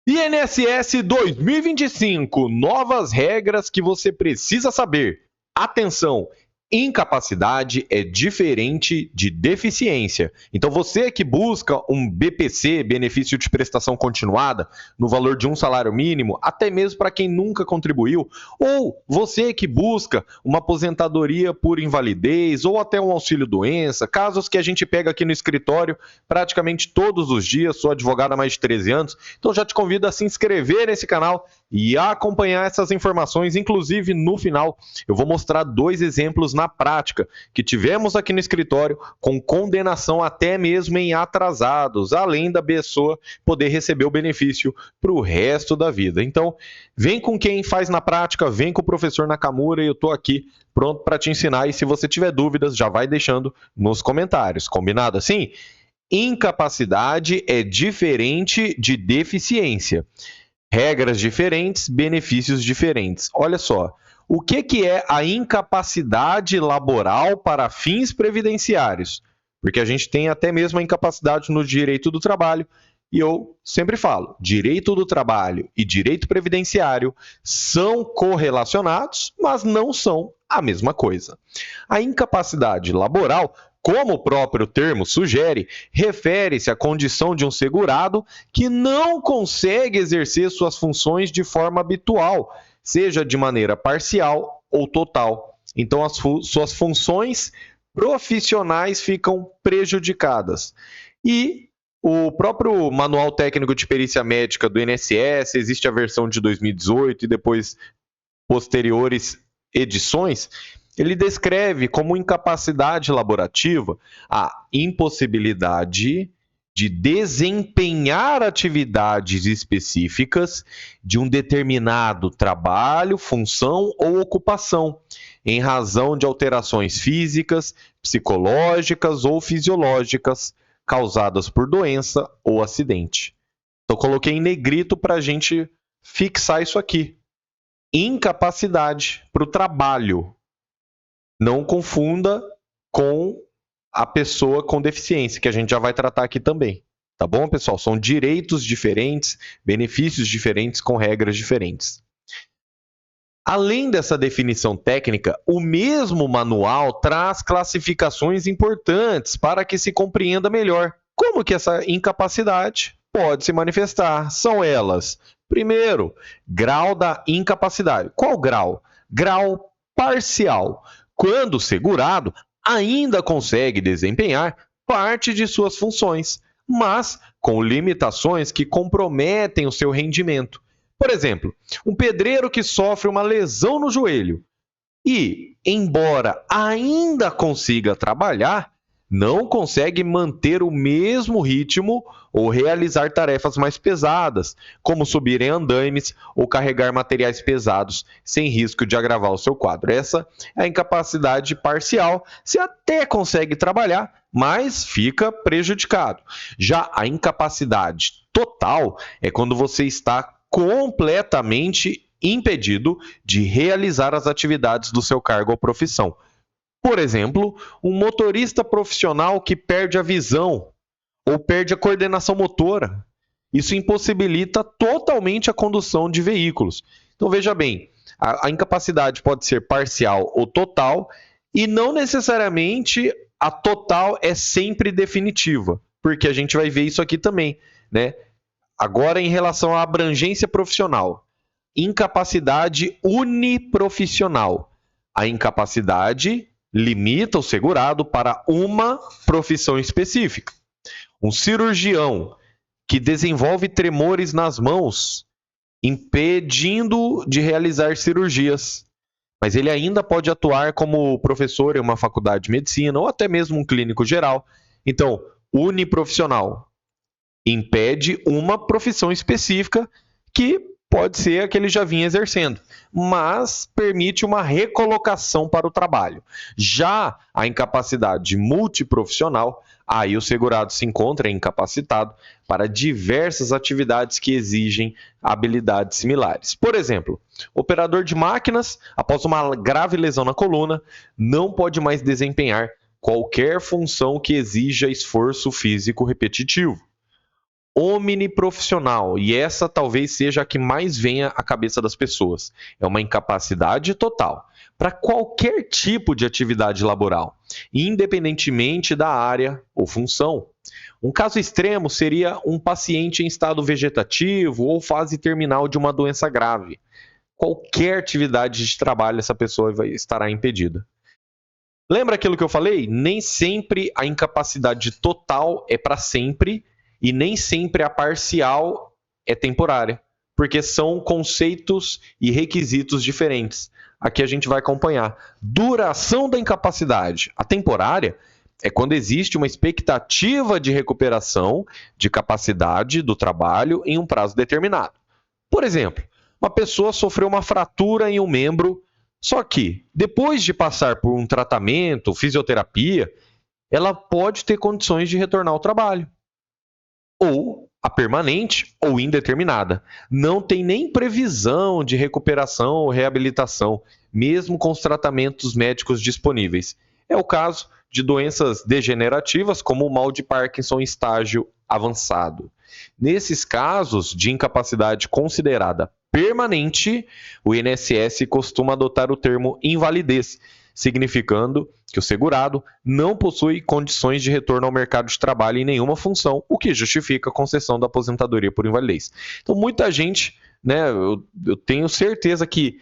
INSS 2025, novas regras que você precisa saber. Atenção! Incapacidade é diferente de deficiência. Então, você que busca um BPC, benefício de prestação continuada, no valor de um salário mínimo, até mesmo para quem nunca contribuiu, ou você que busca uma aposentadoria por invalidez, ou até um auxílio-doença, casos que a gente pega aqui no escritório praticamente todos os dias, sou advogado há mais de 13 anos, então já te convido a se inscrever nesse canal e a acompanhar essas informações. Inclusive, no final, eu vou mostrar 2 exemplos na prática que tivemos aqui no escritório com condenação até mesmo em atrasados, além da pessoa poder receber o benefício para o resto da vida. Então, vem com quem faz na prática, vem com o professor Nakamura e eu estou aqui pronto para te ensinar. E se você tiver dúvidas, já vai deixando nos comentários. Combinado assim? Incapacidade é diferente de deficiência. Regras diferentes, benefícios diferentes. Olha só, o que é a incapacidade laboral para fins previdenciários? Porque a gente tem até mesmo a incapacidade no direito do trabalho, e eu sempre falo, direito do trabalho e direito previdenciário são correlacionados, mas não são a mesma coisa. A incapacidade laboral, como o próprio termo sugere, refere-se à condição de um segurado que não consegue exercer suas funções de forma habitual, seja de maneira parcial ou total. Então, as suas funções profissionais ficam prejudicadas. E o próprio Manual Técnico de Perícia Médica do INSS, existe a versão de 2018 e depois posteriores edições, ele descreve como incapacidade laborativa a impossibilidade de desempenhar atividades específicas de um determinado trabalho, função ou ocupação, em razão de alterações físicas, psicológicas ou fisiológicas causadas por doença ou acidente. Então, coloquei em negrito para a gente fixar isso aqui. Incapacidade para o trabalho. Não confunda com a pessoa com deficiência, que a gente já vai tratar aqui também. Tá bom, pessoal? São direitos diferentes, benefícios diferentes, com regras diferentes. Além dessa definição técnica, o mesmo manual traz classificações importantes para que se compreenda melhor como que essa incapacidade pode se manifestar. São elas: primeiro, grau da incapacidade. Qual grau? Grau parcial, quando o segurado ainda consegue desempenhar parte de suas funções, mas com limitações que comprometem o seu rendimento. Por exemplo, um pedreiro que sofre uma lesão no joelho e, embora ainda consiga trabalhar, não consegue manter o mesmo ritmo ou realizar tarefas mais pesadas, como subir em andaimes ou carregar materiais pesados, sem risco de agravar o seu quadro. Essa é a incapacidade parcial. Você até consegue trabalhar, mas fica prejudicado. Já a incapacidade total é quando você está completamente impedido de realizar as atividades do seu cargo ou profissão. Por exemplo, um motorista profissional que perde a visão ou perde a coordenação motora. Isso impossibilita totalmente a condução de veículos. Então, veja bem, a incapacidade pode ser parcial ou total, e não necessariamente a total é sempre definitiva, porque a gente vai ver isso aqui também, né? Agora, em relação à abrangência profissional, incapacidade uniprofissional. A incapacidade limita o segurado para uma profissão específica. Um cirurgião que desenvolve tremores nas mãos, impedindo de realizar cirurgias, mas ele ainda pode atuar como professor em uma faculdade de medicina ou até mesmo um clínico geral. Então, uniprofissional impede uma profissão específica que pode ser a que ele já vinha exercendo, mas permite uma recolocação para o trabalho. Já a incapacidade multiprofissional, aí o segurado se encontra incapacitado para diversas atividades que exigem habilidades similares. Por exemplo, operador de máquinas, após uma grave lesão na coluna, não pode mais desempenhar qualquer função que exija esforço físico repetitivo. omniprofissional, e essa talvez seja a que mais venha à cabeça das pessoas. É uma incapacidade total para qualquer tipo de atividade laboral, independentemente da área ou função. Um caso extremo seria um paciente em estado vegetativo ou fase terminal de uma doença grave. Qualquer atividade de trabalho essa pessoa estará impedida. Lembra aquilo que eu falei? Nem sempre a incapacidade total é para sempre e nem sempre a parcial é temporária, porque são conceitos e requisitos diferentes. Aqui a gente vai acompanhar. Duração da incapacidade. A temporária é quando existe uma expectativa de recuperação de capacidade do trabalho em um prazo determinado. Por exemplo, uma pessoa sofreu uma fratura em um membro, só que depois de passar por um tratamento, fisioterapia, ela pode ter condições de retornar ao trabalho. Ou a permanente ou indeterminada. Não tem nem previsão de recuperação ou reabilitação, mesmo com os tratamentos médicos disponíveis. É o caso de doenças degenerativas, como o mal de Parkinson em estágio avançado. Nesses casos de incapacidade considerada permanente, o INSS costuma adotar o termo invalidez, significando que o segurado não possui condições de retorno ao mercado de trabalho em nenhuma função, o que justifica a concessão da aposentadoria por invalidez. Então, muita gente, né, eu tenho certeza que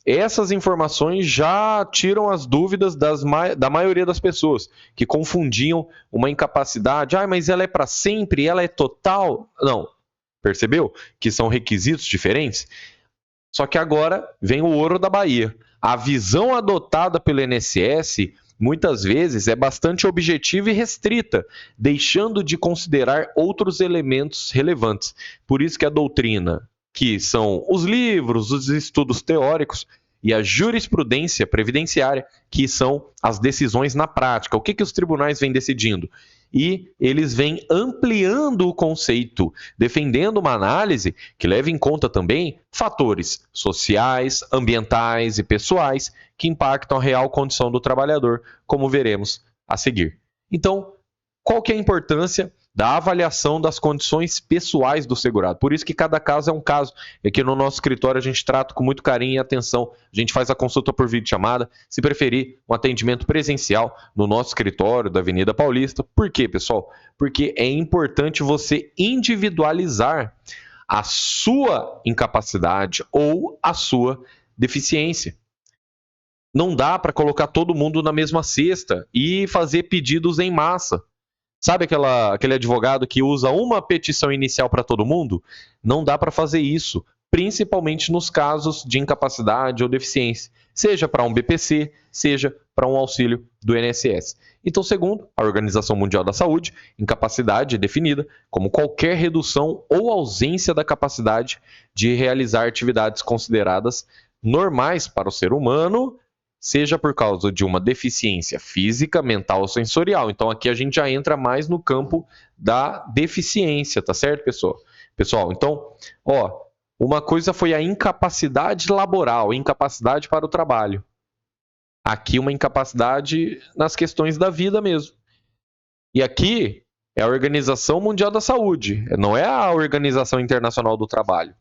essas informações já tiram as dúvidas da maioria das pessoas, que confundiam uma incapacidade. Mas ela é para sempre, ela é total? Não. Percebeu que são requisitos diferentes? Só que agora vem o ouro da Bahia. A visão adotada pelo INSS muitas vezes é bastante objetiva e restrita, deixando de considerar outros elementos relevantes. Por isso que a doutrina, que são os livros, os estudos teóricos, e a jurisprudência previdenciária, que são as decisões na prática. O que os tribunais vêm decidindo? E eles vêm ampliando o conceito, defendendo uma análise que leve em conta também fatores sociais, ambientais e pessoais que impactam a real condição do trabalhador, como veremos a seguir. Então, qual que é a importância da avaliação das condições pessoais do segurado? Por isso que cada caso é um caso. Aqui no nosso escritório a gente trata com muito carinho e atenção. A gente faz a consulta por videochamada, se preferir um atendimento presencial no nosso escritório da Avenida Paulista. Por quê, pessoal? Porque é importante você individualizar a sua incapacidade ou a sua deficiência. Não dá para colocar todo mundo na mesma cesta e fazer pedidos em massa. Sabe aquele advogado que usa uma petição inicial para todo mundo? Não dá para fazer isso, principalmente nos casos de incapacidade ou deficiência, seja para um BPC, seja para um auxílio do INSS. Então, segundo a Organização Mundial da Saúde, incapacidade é definida como qualquer redução ou ausência da capacidade de realizar atividades consideradas normais para o ser humano, seja por causa de uma deficiência física, mental ou sensorial. Então aqui a gente já entra mais no campo da deficiência, tá certo, pessoal? Pessoal, então, uma coisa foi a incapacidade laboral, incapacidade para o trabalho. Aqui uma incapacidade nas questões da vida mesmo. E aqui é a Organização Mundial da Saúde, não é a Organização Internacional do Trabalho.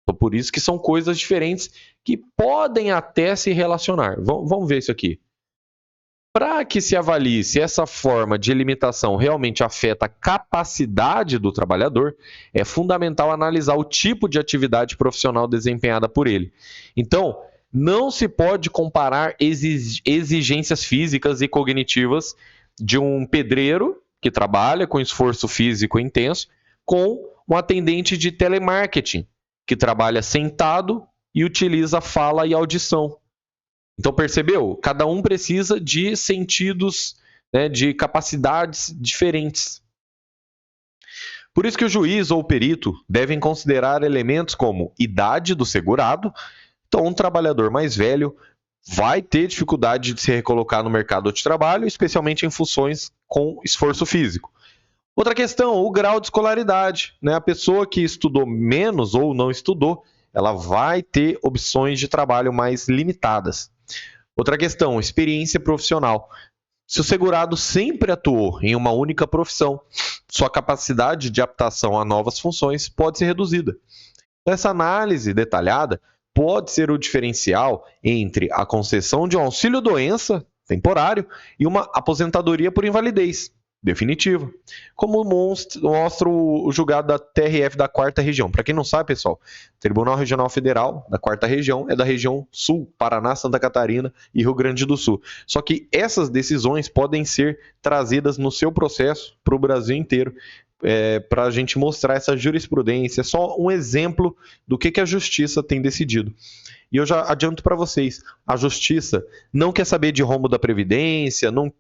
Então, por isso que são coisas diferentes que podem até se relacionar. Vamos ver isso aqui. Para que se avalie se essa forma de limitação realmente afeta a capacidade do trabalhador, é fundamental analisar o tipo de atividade profissional desempenhada por ele. Então, não se pode comparar exigências físicas e cognitivas de um pedreiro que trabalha com esforço físico intenso com um atendente de telemarketing que trabalha sentado e utiliza fala e audição. Então, percebeu? Cada um precisa de sentidos, né, de capacidades diferentes. Por isso que o juiz ou o perito devem considerar elementos como idade do segurado. Então, um trabalhador mais velho vai ter dificuldade de se recolocar no mercado de trabalho, especialmente em funções com esforço físico. Outra questão, o grau de escolaridade, né? A pessoa que estudou menos ou não estudou, ela vai ter opções de trabalho mais limitadas. Outra questão, experiência profissional. Se o segurado sempre atuou em uma única profissão, sua capacidade de adaptação a novas funções pode ser reduzida. Então, essa análise detalhada pode ser o diferencial entre a concessão de um auxílio-doença temporário e uma aposentadoria por invalidez definitiva, como mostra o julgado da TRF da 4ª Região. Para quem não sabe, pessoal, Tribunal Regional Federal da 4ª Região é da região Sul, Paraná, Santa Catarina e Rio Grande do Sul. Só que essas decisões podem ser trazidas no seu processo para o Brasil inteiro, para a gente mostrar essa jurisprudência. É só um exemplo do que a justiça tem decidido. E eu já adianto para vocês, a justiça não quer saber de rombo da Previdência, não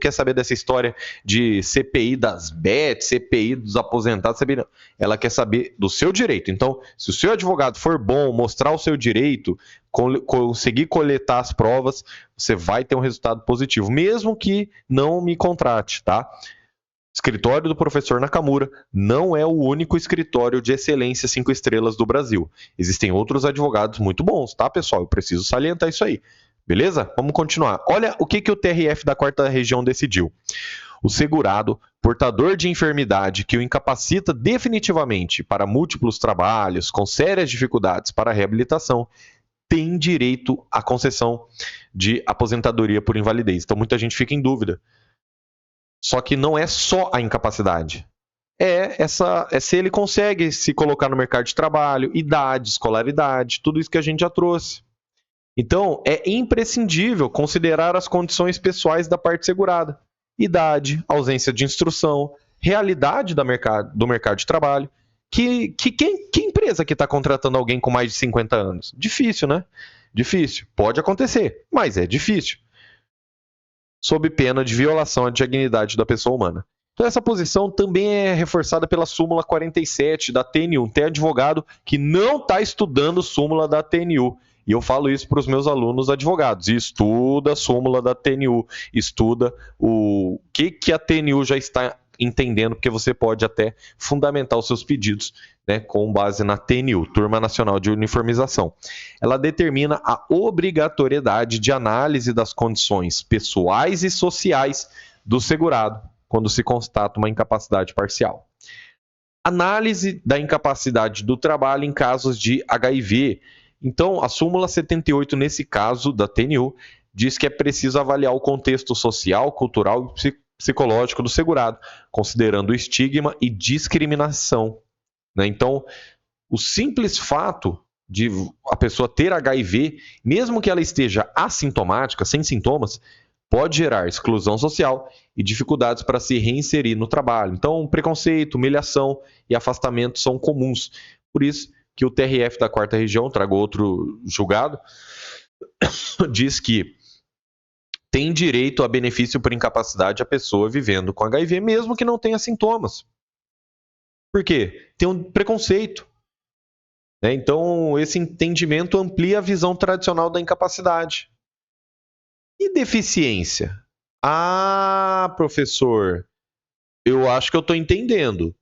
quer saber dessa história de CPI das bets, CPI dos aposentados, CPI não. Ela quer saber do seu direito. Então, se o seu advogado for bom, mostrar o seu direito, conseguir coletar as provas, você vai ter um resultado positivo, mesmo que não me contrate, tá? Escritório do professor Nakamura não é o único escritório de excelência 5 estrelas do Brasil. Existem outros advogados muito bons, tá, pessoal? Eu preciso salientar isso aí. Beleza? Vamos continuar. Olha o que o TRF da 4ª Região decidiu. O segurado, portador de enfermidade que o incapacita definitivamente para múltiplos trabalhos, com sérias dificuldades para a reabilitação, tem direito à concessão de aposentadoria por invalidez. Então, muita gente fica em dúvida. Só que não é só a incapacidade. É se ele consegue se colocar no mercado de trabalho, idade, escolaridade, tudo isso que a gente já trouxe. Então, é imprescindível considerar as condições pessoais da parte segurada. Idade, ausência de instrução, realidade do mercado de trabalho. Que empresa que está contratando alguém com mais de 50 anos? Difícil, né? Difícil. Pode acontecer, mas é difícil. Sob pena de violação à dignidade da pessoa humana. Então, essa posição também é reforçada pela súmula 47 da TNU. Tem advogado que não está estudando súmula da TNU. E eu falo isso para os meus alunos advogados. Estuda a súmula da TNU. Estuda o que a TNU já está entendendo, porque você pode até fundamentar os seus pedidos, né, com base na TNU, Turma Nacional de Uniformização. Ela determina a obrigatoriedade de análise das condições pessoais e sociais do segurado, quando se constata uma incapacidade parcial. Análise da incapacidade do trabalho em casos de HIV. Então, a súmula 78, nesse caso da TNU, diz que é preciso avaliar o contexto social, cultural e psicológico do segurado, considerando o estigma e discriminação. Né? Então, o simples fato de a pessoa ter HIV, mesmo que ela esteja assintomática, sem sintomas, pode gerar exclusão social e dificuldades para se reinserir no trabalho. Então, preconceito, humilhação e afastamento são comuns. Por isso que o TRF da 4ª Região, trago outro julgado, diz que tem direito a benefício por incapacidade a pessoa vivendo com HIV, mesmo que não tenha sintomas. Por quê? Tem um preconceito. Né? Então, esse entendimento amplia a visão tradicional da incapacidade. E deficiência? Ah, professor, eu acho que eu estou entendendo.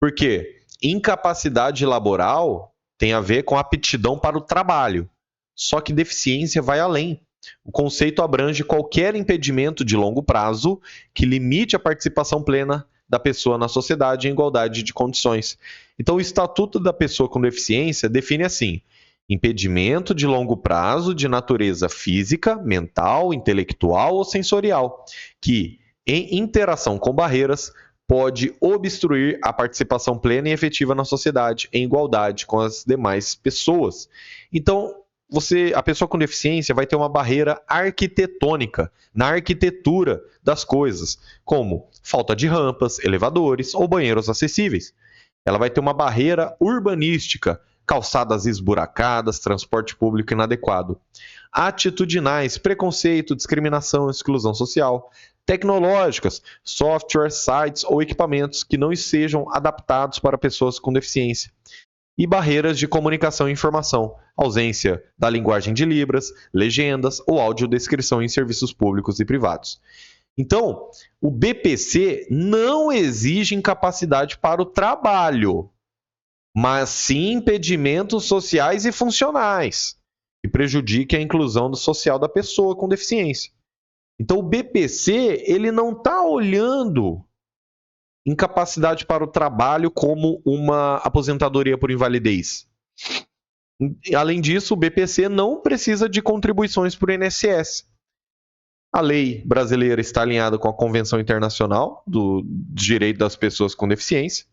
Por quê? Incapacidade laboral tem a ver com aptidão para o trabalho. Só que deficiência vai além. O conceito abrange qualquer impedimento de longo prazo que limite a participação plena da pessoa na sociedade em igualdade de condições. Então, o Estatuto da Pessoa com Deficiência define assim: impedimento de longo prazo de natureza física, mental, intelectual ou sensorial, que, em interação com barreiras, pode obstruir a participação plena e efetiva na sociedade em igualdade com as demais pessoas. Então, a pessoa com deficiência vai ter uma barreira arquitetônica na arquitetura das coisas, como falta de rampas, elevadores ou banheiros acessíveis. Ela vai ter uma barreira urbanística, calçadas esburacadas, transporte público inadequado. Atitudinais, preconceito, discriminação, exclusão social. Tecnológicas, software, sites ou equipamentos que não sejam adaptados para pessoas com deficiência. E barreiras de comunicação e informação, ausência da linguagem de Libras, legendas ou audiodescrição em serviços públicos e privados. Então, o BPC não exige incapacidade para o trabalho, mas sim impedimentos sociais e funcionais, que prejudiquem a inclusão social da pessoa com deficiência. Então, o BPC ele não está olhando incapacidade para o trabalho como uma aposentadoria por invalidez. Além disso, o BPC não precisa de contribuições para o INSS. A lei brasileira está alinhada com a Convenção Internacional do Direito das Pessoas com Deficiência.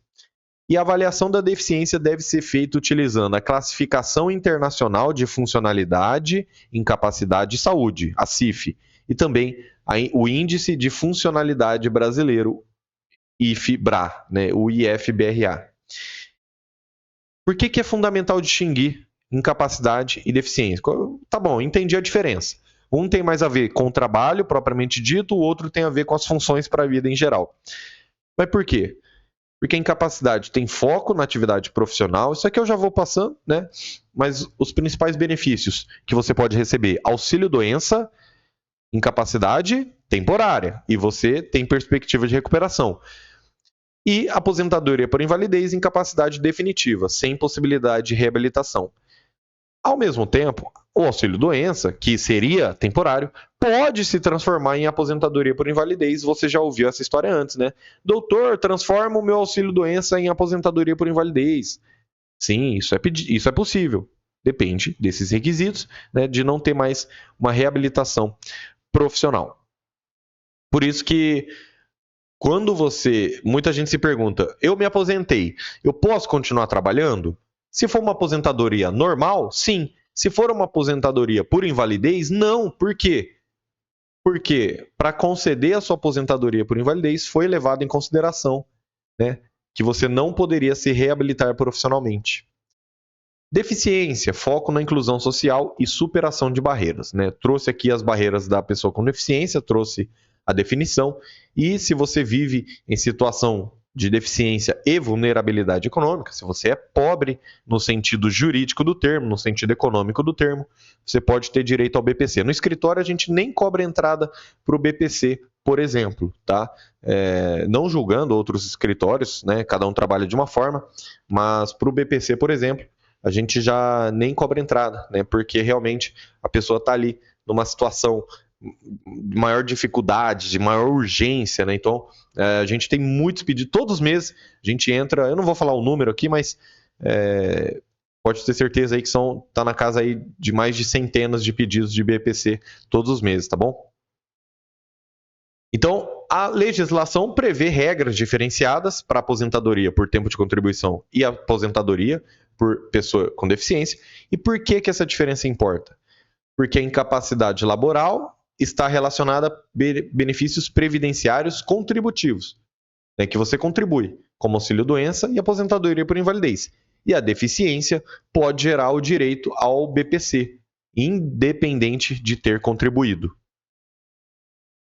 E a avaliação da deficiência deve ser feita utilizando a Classificação Internacional de Funcionalidade, Incapacidade e Saúde, a CIF, e também o Índice de Funcionalidade Brasileiro, IFBRA, né, o IFBRA. Por que é fundamental distinguir incapacidade e deficiência? Tá bom, entendi a diferença. Um tem mais a ver com o trabalho propriamente dito, o outro tem a ver com as funções para a vida em geral. Mas por quê? Porque a incapacidade tem foco na atividade profissional, isso aqui eu já vou passando, né? Mas os principais benefícios que você pode receber: auxílio-doença, incapacidade temporária, e você tem perspectiva de recuperação. E aposentadoria por invalidez e incapacidade definitiva, sem possibilidade de reabilitação. Ao mesmo tempo, o auxílio-doença, que seria temporário, pode se transformar em aposentadoria por invalidez. Você já ouviu essa história antes, né? Doutor, transforma o meu auxílio-doença em aposentadoria por invalidez. Sim, isso é possível. Depende desses requisitos, né, de não ter mais uma reabilitação profissional. Por isso que muita gente se pergunta, eu me aposentei, eu posso continuar trabalhando? Se for uma aposentadoria normal, sim. Se for uma aposentadoria por invalidez, não. Por quê? Porque para conceder a sua aposentadoria por invalidez foi levado em consideração, né, que você não poderia se reabilitar profissionalmente. Deficiência, foco na inclusão social e superação de barreiras, né? Trouxe aqui as barreiras da pessoa com deficiência, trouxe a definição. E se você vive em situação de deficiência e vulnerabilidade econômica, se você é pobre no sentido jurídico do termo, no sentido econômico do termo, você pode ter direito ao BPC. No escritório a gente nem cobra entrada para o BPC, por exemplo, tá? Não julgando outros escritórios, né? Cada um trabalha de uma forma, mas para o BPC, por exemplo, a gente já nem cobra entrada, né? Porque realmente a pessoa está ali numa situação de maior dificuldade, de maior urgência, né? Então, a gente tem muitos pedidos. Todos os meses a gente entra, eu não vou falar o número aqui, mas pode ter certeza aí que tá na casa aí de mais de centenas de pedidos de BPC todos os meses, tá bom? Então, a legislação prevê regras diferenciadas para aposentadoria por tempo de contribuição e aposentadoria por pessoa com deficiência. E por que essa diferença importa? Porque a incapacidade laboral está relacionada a benefícios previdenciários contributivos, né, que você contribui, como auxílio-doença e aposentadoria por invalidez. E a deficiência pode gerar o direito ao BPC, independente de ter contribuído.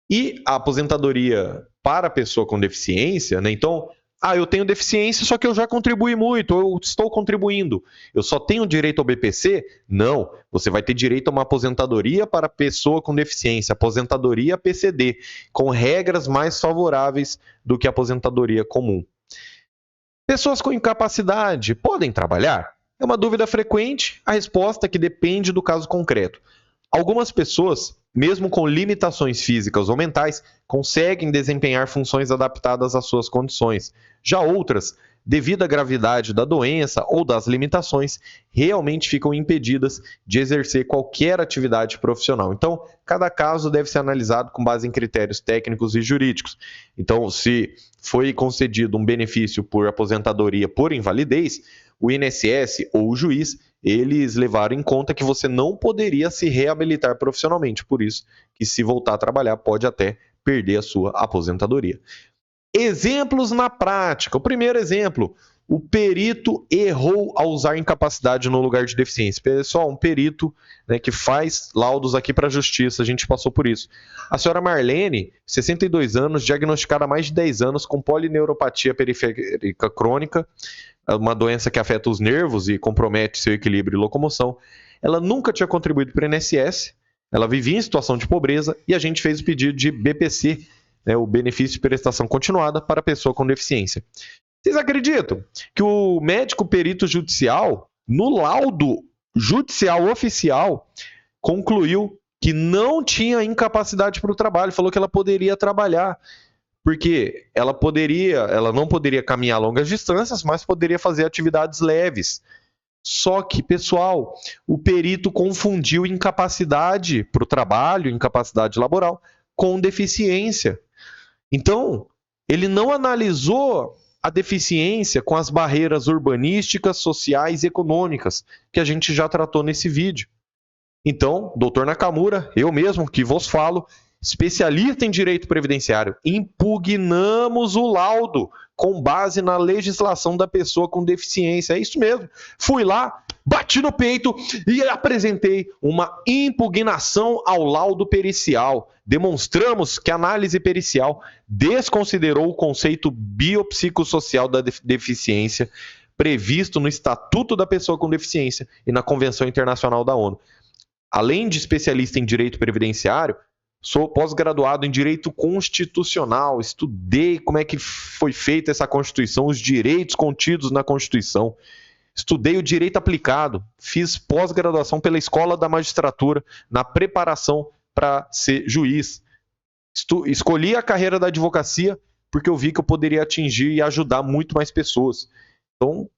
E a aposentadoria para a pessoa com deficiência, né, então, eu tenho deficiência, só que eu já contribuí muito, eu estou contribuindo. Eu só tenho direito ao BPC? Não. Você vai ter direito a uma aposentadoria para pessoa com deficiência, aposentadoria PCD, com regras mais favoráveis do que a aposentadoria comum. Pessoas com incapacidade podem trabalhar? É uma dúvida frequente, a resposta é que depende do caso concreto. Algumas pessoas, mesmo com limitações físicas ou mentais, conseguem desempenhar funções adaptadas às suas condições. Já outras, devido à gravidade da doença ou das limitações, realmente ficam impedidas de exercer qualquer atividade profissional. Então, cada caso deve ser analisado com base em critérios técnicos e jurídicos. Então, se foi concedido um benefício por aposentadoria por invalidez, o INSS ou o juiz, eles levaram em conta que você não poderia se reabilitar profissionalmente. Por isso que, se voltar a trabalhar, pode até perder a sua aposentadoria. Exemplos na prática. O primeiro exemplo, o perito errou ao usar incapacidade no lugar de deficiência. Pessoal, um perito, né, que faz laudos aqui para a justiça, a gente passou por isso. A senhora Marlene, 62 anos, diagnosticada há mais de 10 anos com polineuropatia periférica crônica, uma doença que afeta os nervos e compromete seu equilíbrio e locomoção. Ela nunca tinha contribuído para o INSS, ela vivia em situação de pobreza e a gente fez o pedido de BPC, né, o benefício de prestação continuada para a pessoa com deficiência. Vocês acreditam que o médico perito judicial, no laudo judicial oficial, concluiu que não tinha incapacidade para o trabalho, falou que ela poderia trabalhar. Porque ela não poderia caminhar longas distâncias, mas poderia fazer atividades leves. Só que, pessoal, o perito confundiu incapacidade para o trabalho, incapacidade laboral, com deficiência. Então, ele não analisou a deficiência com as barreiras urbanísticas, sociais e econômicas, que a gente já tratou nesse vídeo. Então, doutor Nakamura, eu mesmo que vos falo, especialista em direito previdenciário, impugnamos o laudo com base na legislação da pessoa com deficiência. É isso mesmo. Fui lá, bati no peito e apresentei uma impugnação ao laudo pericial. Demonstramos que a análise pericial desconsiderou o conceito biopsicossocial da deficiência previsto no Estatuto da Pessoa com Deficiência e na Convenção Internacional da ONU. Além de especialista em direito previdenciário, sou pós-graduado em direito constitucional, estudei como é que foi feita essa Constituição, os direitos contidos na Constituição, estudei o direito aplicado, fiz pós-graduação pela Escola da Magistratura na preparação para ser juiz. Escolhi a carreira da advocacia porque eu vi que eu poderia atingir e ajudar muito mais pessoas. Então,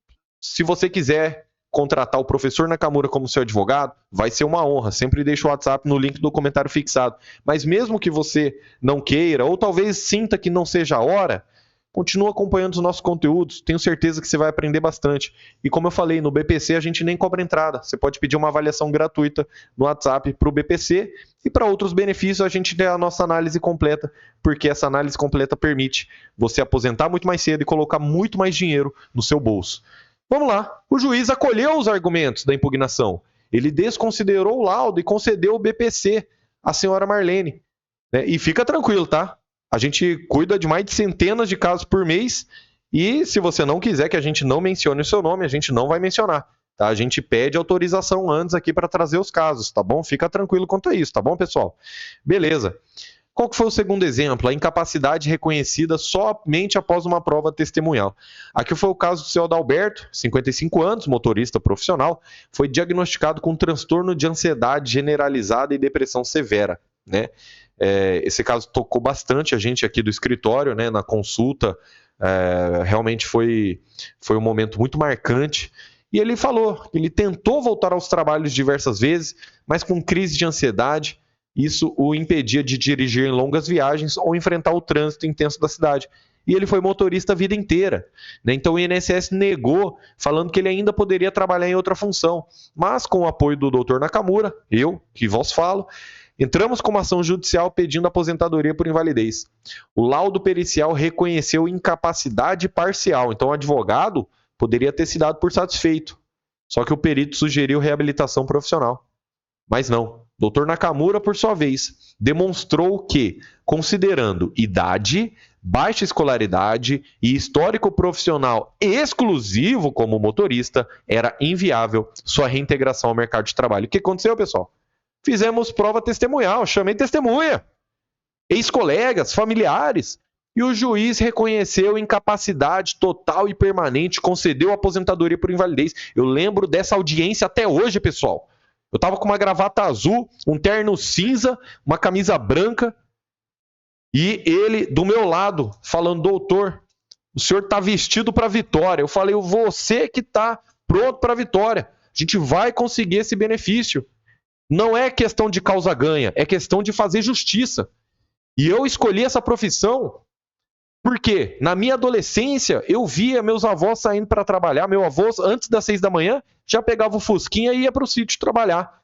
se você quiser contratar o professor Nakamura como seu advogado, vai ser uma honra. Sempre deixo o WhatsApp no link do comentário fixado. Mas mesmo que você não queira, ou talvez sinta que não seja a hora, continua acompanhando os nossos conteúdos. Tenho certeza que você vai aprender bastante. E como eu falei, no BPC a gente nem cobra entrada. Você pode pedir uma avaliação gratuita no WhatsApp para o BPC e para outros benefícios a gente tem a nossa análise completa, porque essa análise completa permite você aposentar muito mais cedo e colocar muito mais dinheiro no seu bolso. Vamos lá. O juiz acolheu os argumentos da impugnação. Ele desconsiderou o laudo e concedeu o BPC à senhora Marlene. E fica tranquilo, tá? A gente cuida de mais de centenas de casos por mês e se você não quiser que a gente não mencione o seu nome, a gente não vai mencionar. Tá? A gente pede autorização antes aqui para trazer os casos, tá bom? Fica tranquilo quanto a isso, tá bom, pessoal? Beleza. Qual que foi o segundo exemplo? A incapacidade reconhecida somente após uma prova testemunhal. Aqui foi o caso do seu Adalberto, 55 anos, motorista profissional, foi diagnosticado com transtorno de ansiedade generalizada e depressão severa. Né? Esse caso tocou bastante a gente aqui do escritório, né, na consulta, realmente foi um momento muito marcante. E ele falou que ele tentou voltar aos trabalhos diversas vezes, mas com crise de ansiedade, isso o impedia de dirigir em longas viagens ou enfrentar o trânsito intenso da cidade. E ele foi motorista a vida inteira. Né? Então o INSS negou, falando que ele ainda poderia trabalhar em outra função. Mas com o apoio do Dr. Nakamura, eu, que vos falo, entramos com uma ação judicial pedindo aposentadoria por invalidez. O laudo pericial reconheceu incapacidade parcial. Então o advogado poderia ter se dado por satisfeito. Só que o perito sugeriu reabilitação profissional. Mas não. Dr. Nakamura, por sua vez, demonstrou que, considerando idade, baixa escolaridade e histórico profissional exclusivo como motorista, era inviável sua reintegração ao mercado de trabalho. O que aconteceu, pessoal? Fizemos prova testemunhal, chamei testemunha, ex-colegas, familiares, e o juiz reconheceu incapacidade total e permanente, concedeu aposentadoria por invalidez. Eu lembro dessa audiência até hoje, pessoal. Eu estava com uma gravata azul, um terno cinza, uma camisa branca, e ele do meu lado, falando, doutor, o senhor está vestido para a vitória. Eu falei, você que está pronto para a vitória. A gente vai conseguir esse benefício. Não é questão de causa-ganha, é questão de fazer justiça. E eu escolhi essa profissão porque na minha adolescência eu via meus avós saindo para trabalhar. Meu avô, antes das 6 da manhã, já pegava o fusquinha e ia para o sítio trabalhar.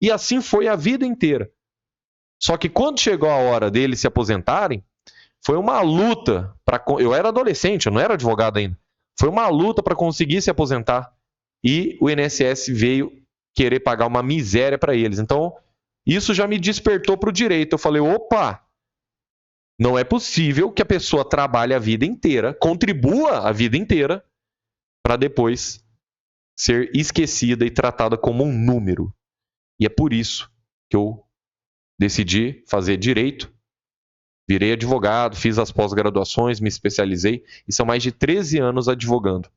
E assim foi a vida inteira. Só que quando chegou a hora deles se aposentarem, foi uma luta. Eu era adolescente, eu não era advogado ainda. Foi uma luta para conseguir se aposentar. E o INSS veio querer pagar uma miséria para eles. Então, isso já me despertou para o direito. Eu falei, opa, não é possível que a pessoa trabalhe a vida inteira, contribua a vida inteira, para depois ser esquecida e tratada como um número. E é por isso que eu decidi fazer direito, virei advogado, fiz as pós-graduações, me especializei e são mais de 13 anos advogando.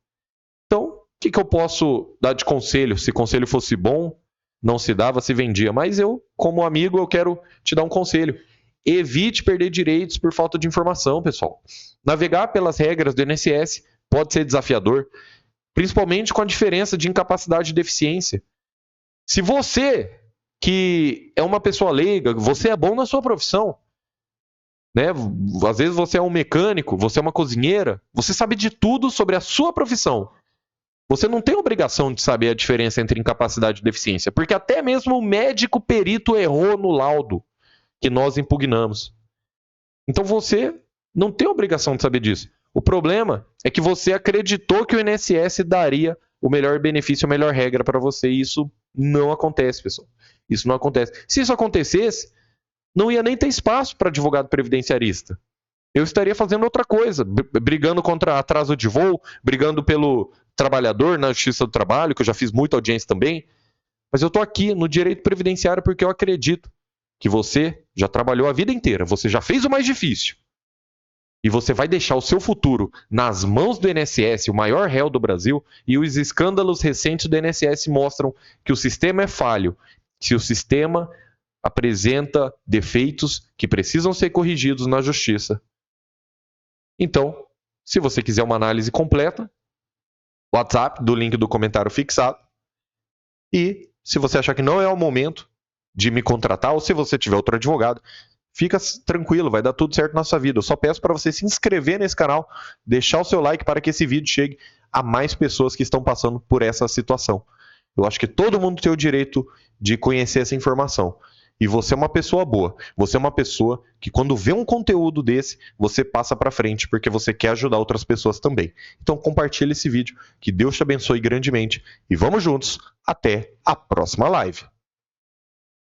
Então, o que eu posso dar de conselho? Se conselho fosse bom, não se dava, se vendia. Mas eu, como amigo, eu quero te dar um conselho. Evite perder direitos por falta de informação, pessoal. Navegar pelas regras do INSS pode ser desafiador, principalmente com a diferença de incapacidade e deficiência. Se você, que é uma pessoa leiga, você é bom na sua profissão, né? Às vezes você é um mecânico, você é uma cozinheira, você sabe de tudo sobre a sua profissão. Você não tem obrigação de saber a diferença entre incapacidade e deficiência, porque até mesmo o médico perito errou no laudo que nós impugnamos. Então você não tem obrigação de saber disso. O problema é que você acreditou que o INSS daria o melhor benefício, a melhor regra para você, e isso não acontece, pessoal. Isso não acontece. Se isso acontecesse, não ia nem ter espaço para advogado previdenciarista. Eu estaria fazendo outra coisa, brigando contra atraso de voo, brigando pelo trabalhador na Justiça do Trabalho, que eu já fiz muita audiência também. Mas eu estou aqui no direito previdenciário porque eu acredito que você já trabalhou a vida inteira, você já fez o mais difícil. E você vai deixar o seu futuro nas mãos do INSS, o maior réu do Brasil, e os escândalos recentes do INSS mostram que o sistema é falho, que o sistema apresenta defeitos que precisam ser corrigidos na justiça. Então, se você quiser uma análise completa, WhatsApp, do link do comentário fixado. E se você achar que não é o momento de me contratar, ou se você tiver outro advogado, fica tranquilo, vai dar tudo certo na sua vida. Eu só peço para você se inscrever nesse canal, deixar o seu like para que esse vídeo chegue a mais pessoas que estão passando por essa situação. Eu acho que todo mundo tem o direito de conhecer essa informação. E você é uma pessoa boa. Você é uma pessoa que quando vê um conteúdo desse, você passa para frente porque você quer ajudar outras pessoas também. Então compartilhe esse vídeo, que Deus te abençoe grandemente e vamos juntos até a próxima live.